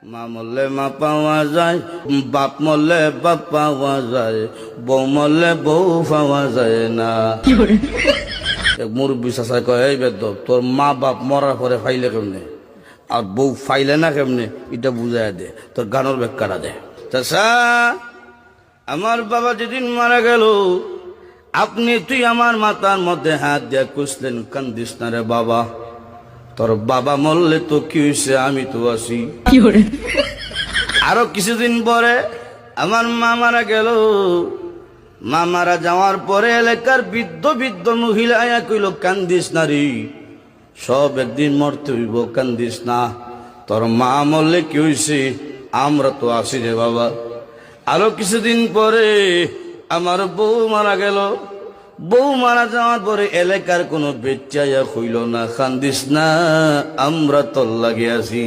মা মরলে মা পাওয়া যায়, বাপ মরলে বাপ পাওয়া যায়, বউ মরলে বউ পাওয়া যায় না। এক মুরব্বী চাচাই কয়, এই বেদব তোর মা বাপ মরার পরে ফাইলে কেমনে আর বউ ফাইলে না কেমনে, এটা বুঝাই দে, তোর গানোর ব্যাখ্যাটা দে। চাচা, আমার বাবা যেদিন মারা গেল, তুই আমার মাথার মধ্যে হাত দিয়া কুসলেন, কান্দিস না রে বাবা, তোর বাবা মরলে তো কি হয়েছে, আমি তো আছি। আরো কিছুদিন পরে আমার মা মারা গেল। মা মারা যাওয়ার পরে এলাকার বৃদ্ধ বৃদ্ধ মহিলা আয়া কইল, কান্দিস না রে, সব একদিন মরতে হইব, কান্দিস না, তোর মা মরলে কি হয়েছে, আমরা তো আছি রে বাবা। আরো কিছুদিন পরে আমার বউ মারা গেল। বউ মারা যাওয়ার পরে এলাকার কোনো বেচাইয়া হইল না, কান্দিস না, আমরা তোর লাগে আছি।